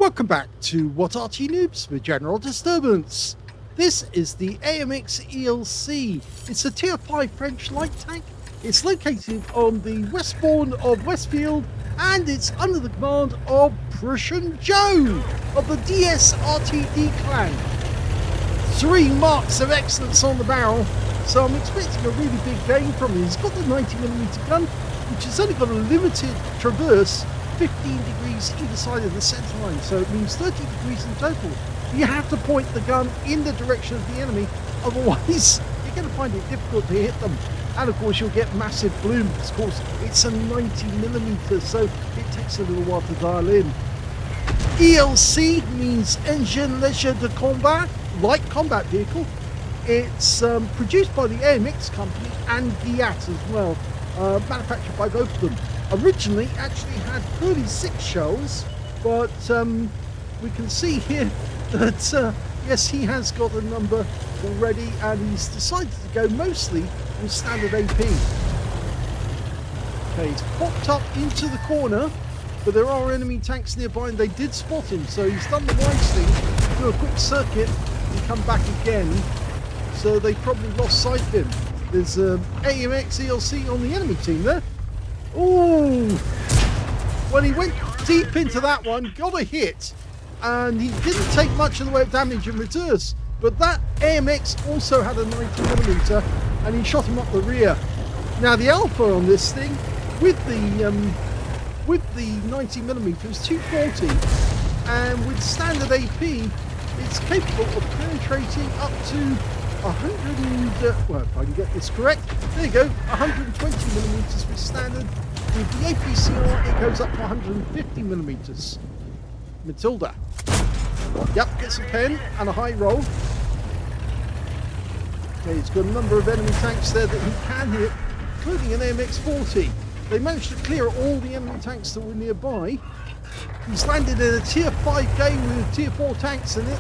Welcome back to What Arty Noobs with General Disturbance. This is the AMX ELC. It's a Tier 5 French light tank. It's located on the westbourne of Westfield and it's under the command of Prussian Joe of the DSRTD clan. 3 marks of excellence on the barrel, so I'm expecting a really big gain from him. He's got the 90mm gun, which has only got a limited traverse, 15 degrees either side of the centre line, so it means 30 degrees in total. You have to point the gun in the direction of the enemy, otherwise you're going to find it difficult to hit them. And of course you'll get massive blooms. Of course it's a 90mm, so it takes a little while to dial in. ELC means Engine Leisure de Combat, light combat vehicle. It's produced by the AMX company and GIAT as well, manufactured by both of them. Originally actually had 36 shells, but we can see here that yes, he has got a number already and he's decided to go mostly with standard AP. Okay, he's popped up into the corner, but there are enemy tanks nearby and they did spot him, so he's done the wise thing, do a quick circuit and come back again, so they probably lost sight of him. There's AMX ELC on the enemy team there. Ooh! Well, he went deep into that one, got a hit, and he didn't take much in the way of damage in reverse, but that AMX also had a 90mm and he shot him up the rear. Now the alpha on this thing with the 90mm is 240, and with standard AP it's capable of penetrating up to 100, well, if I can get this correct, there you go, 120mm with standard. With the APCR, it goes up to 150mm. Matilda. Yep, gets a pen and a high roll. Okay, he's got a number of enemy tanks there that he can hit, including an AMX 40. They managed to clear all the enemy tanks that were nearby. He's landed in a Tier 5 game with Tier 4 tanks in it.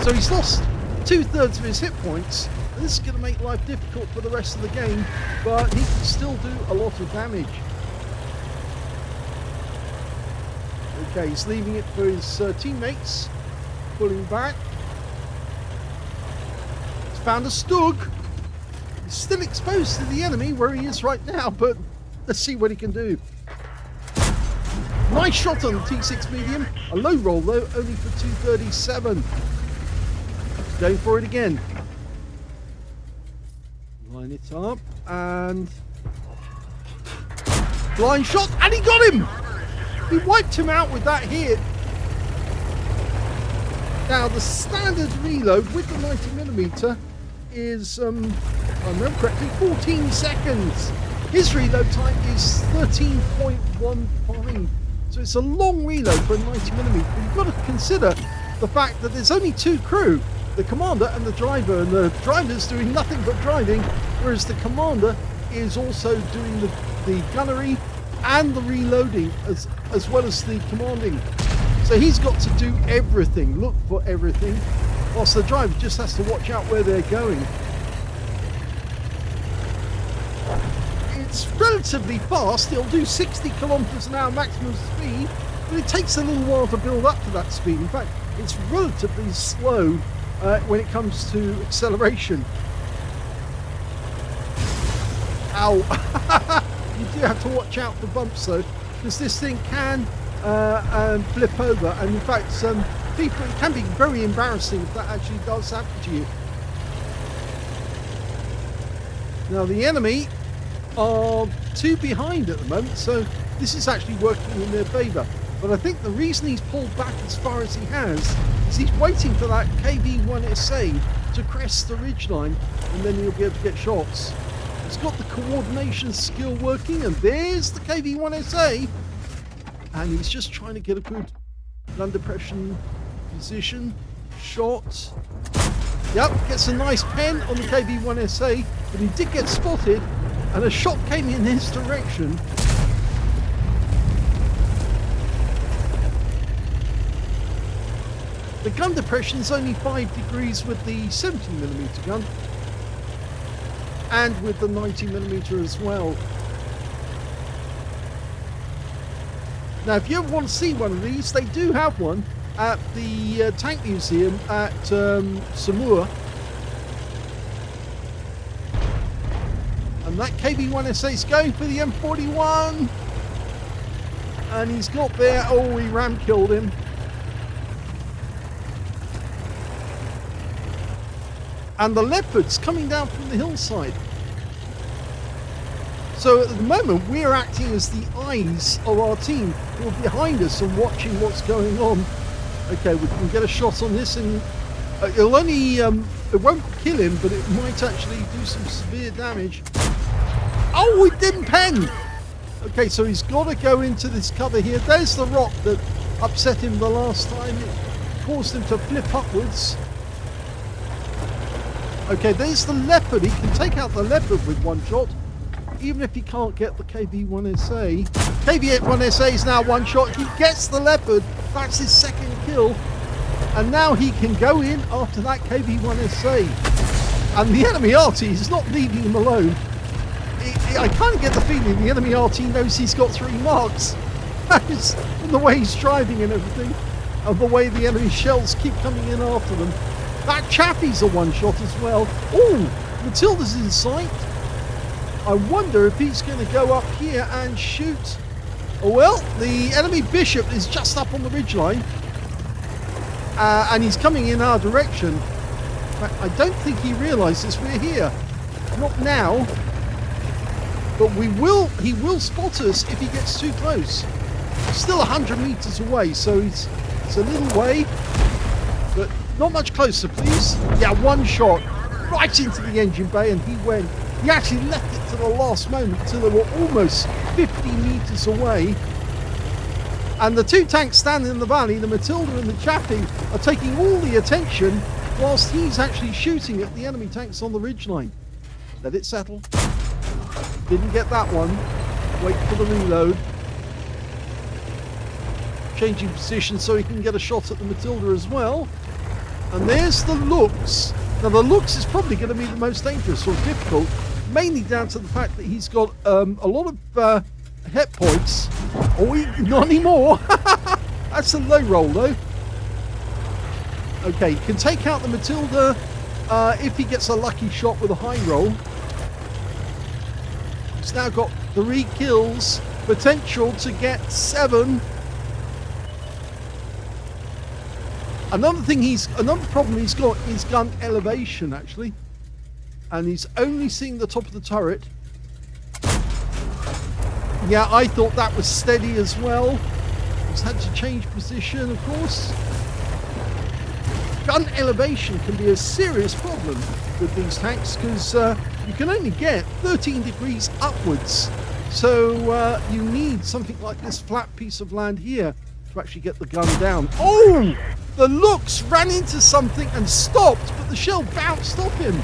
So he's lost 2/3 of his hit points. And this is going to make life difficult for the rest of the game, but he can still do a lot of damage. Okay, he's leaving it for his teammates, pulling back. He's found a Stug. He's still exposed to the enemy where he is right now, but let's see what he can do. Nice shot on the T6 medium. A low roll though, only for 237. Going for it again. Line it up and blind shot, and he got him. He wiped him out with that hit. Now the standard reload with the 90mm is, if I remember correctly, 14 seconds. His reload time is 13.15. So it's a long reload for a 90mm. But you've got to consider the fact that there's only 2 crew. The commander and the driver, and the driver's doing nothing but driving, whereas the commander is also doing the gunnery and the reloading as well as the commanding. So he's got to do everything, look for everything, whilst the driver just has to watch out where they're going. It's relatively fast, it'll do 60 kilometers an hour maximum speed, but it takes a little while to build up to that speed. In fact, it's relatively slow when it comes to acceleration. Ow! You do have to watch out for bumps though, because this thing can flip over, and in fact people, it can be very embarrassing if that actually does happen to you. Now the enemy are 2 behind at the moment, so this is actually working in their favour. But I think the reason he's pulled back as far as he has is he's waiting for that KV-1SA to crest the ridgeline, and then he'll be able to get shots. He's got the coordination skill working, and there's the KV-1SA, and he's just trying to get a good under pressure position shot. Yep, gets a nice pen on the KV-1SA, but he did get spotted, and a shot came in his direction. The gun depression is only 5 degrees with the 70mm gun and with the 90mm as well. Now, if you ever want to see one of these, they do have one at the Tank Museum at Samur. And that KB1SA is going for the M41. And he's got there. Oh, he ram killed him. And the Leopard's coming down from the hillside. So at the moment, we're acting as the eyes of our team who are behind us and watching what's going on. Okay, we can get a shot on this, and it'll only, it won't kill him, but it might actually do some severe damage. Oh, it didn't pen! Okay, so he's got to go into this cover here. There's the rock that upset him the last time. It caused him to flip upwards. Okay, there's the Leopard. He can take out the Leopard with one shot, even if he can't get the KB1SA. KB1SA is now one shot. He gets the Leopard. That's his second kill. And now he can go in after that KB1SA. And the enemy Arty is not leaving him alone. I kind of get the feeling the enemy Arty knows he's got 3 marks. From the way he's driving and everything. And the way the enemy shells keep coming in after them. That Chappie's a one shot as well. Oh, Matilda's in sight. I wonder if he's going to go up here and shoot. Oh, well, the enemy Bishop is just up on the ridgeline. And he's coming in our direction. But I don't think he realises we're here. Not now. But he will spot us if he gets too close. Still 100 metres away, so it's a little way. But not much closer, please. Yeah, one shot right into the engine bay, and he went. He actually left it to the last moment until they were almost 50 metres away. And the 2 tanks standing in the valley, the Matilda and the Chappie, are taking all the attention whilst he's actually shooting at the enemy tanks on the ridgeline. Let it settle. Didn't get that one. Wait for the reload. Changing position so he can get a shot at the Matilda as well. And there's the Lux. Now the Lux is probably going to be the most dangerous or difficult, mainly down to the fact that he's got a lot of hit points. Oh, not anymore. That's a low roll though. Okay, he can take out the Matilda if he gets a lucky shot with a high roll. He's now got 3 kills, potential to get 7. Another problem he's got is gun elevation, actually. And he's only seeing the top of the turret. Yeah, I thought that was steady as well. He's had to change position, of course. Gun elevation can be a serious problem with these tanks because you can only get 13 degrees upwards. So you need something like this flat piece of land here to actually get the gun down. Oh! The Lux ran into something and stopped, but the shell bounced off him.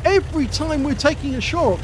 Every time we're taking a shot,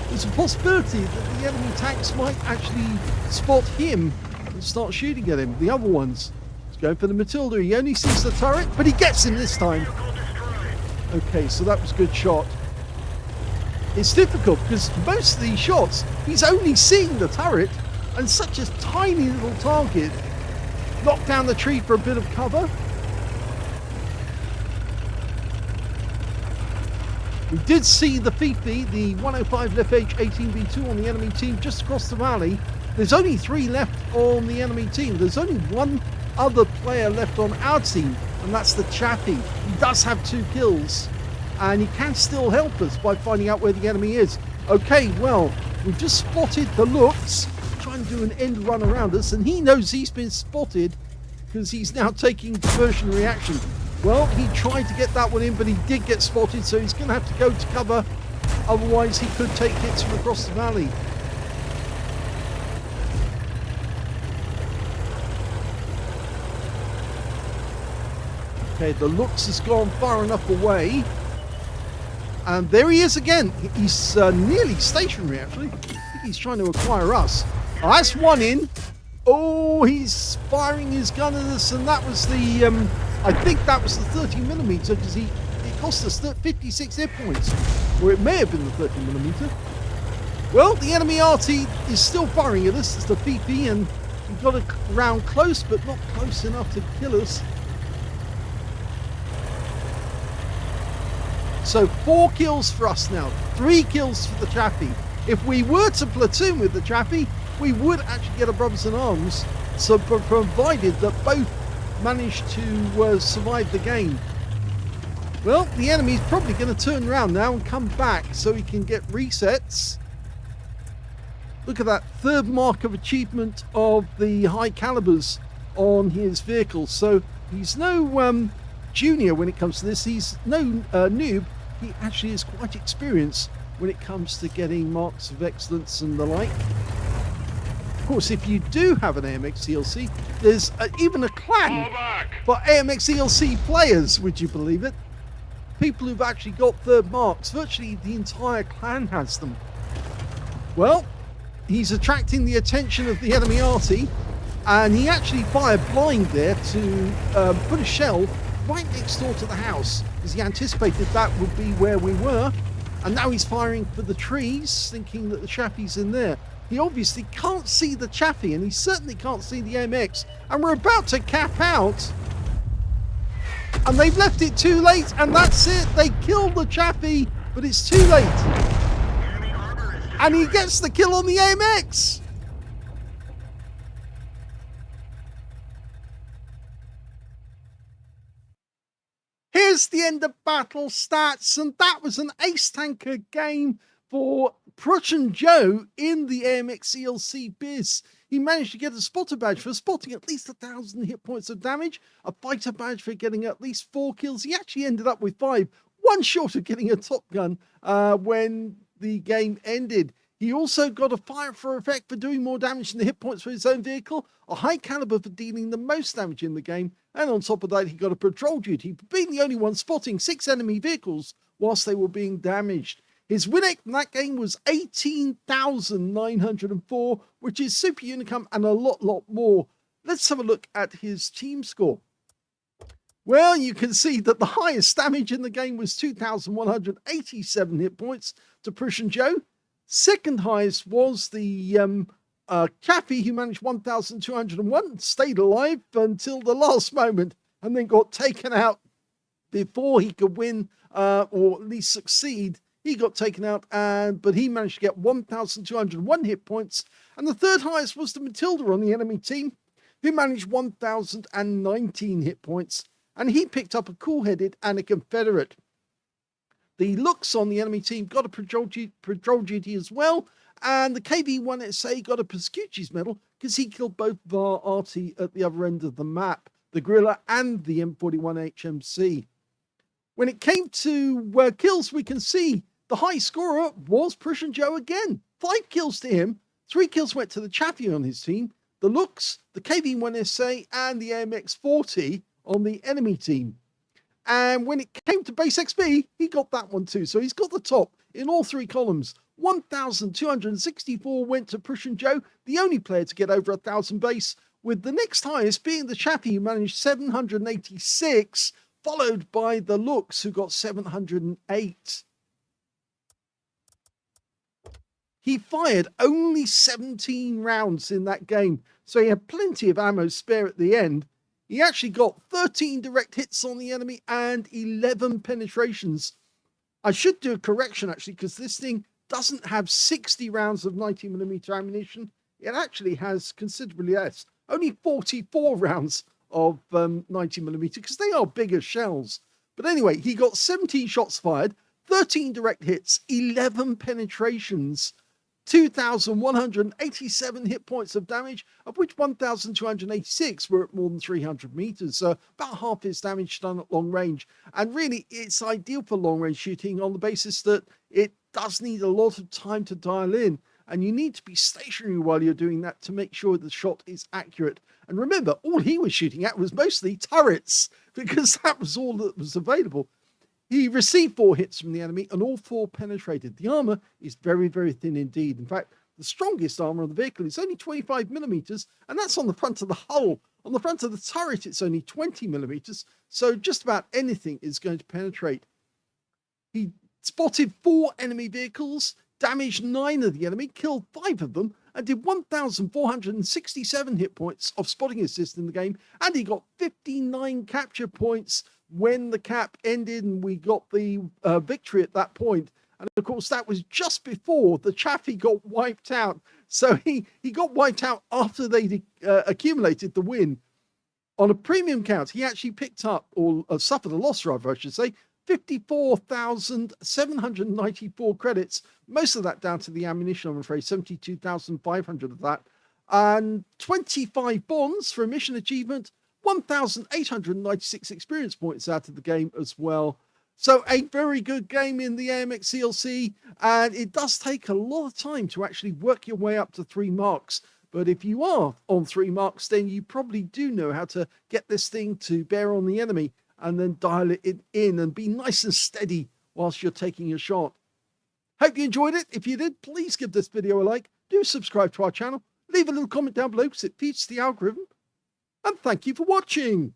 there's a possibility that the enemy tanks might actually spot him and start shooting at him. The other ones. He's going for the Matilda. He only sees the turret, but he gets him this time. Okay, so that was a good shot. It's difficult because most of these shots, he's only seeing the turret and such a tiny little target. Knock down the tree for a bit of cover. We did see the Fifi, the 105 LFH 18v2 on the enemy team just across the valley. There's only 3 left on the enemy team. There's only 1 other player left on our team, and that's the Chappie. He does have 2 kills, and he can still help us by finding out where the enemy is. Okay, well, we've just spotted the Lux trying to do an end run around us, and he knows he's been spotted because he's now taking diversion reaction. Well, he tried to get that one in, but he did get spotted, so he's going to have to go to cover. Otherwise, he could take hits from across the valley. Okay, the Lux has gone far enough away. And there he is again. He's nearly stationary, actually. I think he's trying to acquire us. Oh, that's one in. Oh, he's firing his gun at us, and that was the, I think that was the 30mm, because it cost us 56 hit points. Or it may have been the 30mm. Well, the enemy Arty is still firing at us. It's the PP, and we've got a round close, but not close enough to kill us. So 4 kills for us now, 3 kills for the Chappie. If we were to platoon with the Chappie, we would actually get a brothers in arms, so provided that both managed to survive the game. Well, the enemy's probably going to turn around now and come back so he can get resets. Look at that, 3rd mark of achievement of the high calibers on his vehicle. So he's no junior when it comes to this. He's no noob. He actually is quite experienced when it comes to getting marks of excellence and the like. Of course, if you do have an AMX ELC, there's even a clan for AMX ELC players, would you believe it? People who've actually got 3rd marks. Virtually the entire clan has them. Well, he's attracting the attention of the enemy Arty, and he actually fired blind there to put a shell right next door to the house, because he anticipated that would be where we were. And now he's firing for the trees, thinking that the Chappie's in there. He obviously can't see the Chappie, and he certainly can't see the AMX. And we're about to cap out. And they've left it too late, and that's it. They killed the Chappie, but it's too late. And he gets the kill on the AMX. Here's the end of battle stats, and that was an ace tanker game for Prussian Joe in the AMX ELC BIS. He managed to get a spotter badge for spotting at least 1,000 hit points of damage, a fighter badge for getting at least 4 kills. He actually ended up with 5, one short of getting a Top Gun when the game ended. He also got a fire for effect for doing more damage than the hit points for his own vehicle, a high caliber for dealing the most damage in the game, and on top of that, he got a patrol duty for being the only one spotting 6 enemy vehicles whilst they were being damaged. His win rate from that game was 18,904, which is super unicum and a lot more. Let's have a look at his team score. Well, you can see that the highest damage in the game was 2,187 hit points to Prussian Joe. Second highest was the Chappie, who managed 1,201, stayed alive until the last moment, and then got taken out before he could win or at least succeed. He got taken out, but he managed to get 1,201 hit points. And the third highest was the Matilda on the enemy team, who managed 1,019 hit points. And he picked up a cool-headed and a Confederate. The Lux on the enemy team got a patrol duty as well. And the KV-1SA got a Pascucci's medal because he killed both of our Arty at the other end of the map, the Gorilla and the M41 HMC. When it came to kills, we can see the high scorer was Prussian Joe again. 5 kills to him. 3 kills went to the Chappie on his team, the Lux, the KV-1SA, and the AMX 40 on the enemy team. And when it came to base XP, he got that one too. So he's got the top in all 3 columns. 1,264 went to Prussian Joe, the only player to get over 1,000 base, with the next highest being the Chappie, who managed 786, followed by the Lux, who got 708. He fired only 17 rounds in that game, so he had plenty of ammo spare at the end. He actually got 13 direct hits on the enemy and 11 penetrations. I should do a correction, actually, because this thing doesn't have 60 rounds of 90mm ammunition. It actually has considerably less. Only 44 rounds of 90mm, because they are bigger shells. But anyway, he got 17 shots fired, 13 direct hits, 11 penetrations, 2,187 hit points of damage, of which 1,286 were at more than 300 meters. So about half his damage done at long range. And really, it's ideal for long range shooting on the basis that it does need a lot of time to dial in. And you need to be stationary while you're doing that to make sure the shot is accurate. And remember, all he was shooting at was mostly turrets, because that was all that was available. He received 4 hits from the enemy, and all 4 penetrated. The armor is very, very thin indeed. In fact, the strongest armor on the vehicle is only 25mm, and that's on the front of the hull. On the front of the turret, it's only 20mm, so just about anything is going to penetrate. He spotted 4 enemy vehicles. damaged 9 of the enemy, killed 5 of them, and did 1,467 hit points of spotting assist in the game. And he got 59 capture points when the cap ended, and we got the victory at that point. And of course, that was just before the Chaffee got wiped out. So he got wiped out after they accumulated the win. On a premium count, he actually picked up, or suffered a loss rather, I should say, 54,794 credits. Most of that down to the ammunition, I'm afraid, 72,500 of that. And 25 bonds for a mission achievement, 1,896 experience points out of the game as well. So a very good game in the AMX ELC, and it does take a lot of time to actually work your way up to 3 marks. But if you are on 3 marks, then you probably do know how to get this thing to bear on the enemy and then dial it in and be nice and steady whilst you're taking your shot. Hope you enjoyed it. If you did, please give this video a like. Do subscribe to our channel. Leave a little comment down below because it feeds the algorithm. And thank you for watching.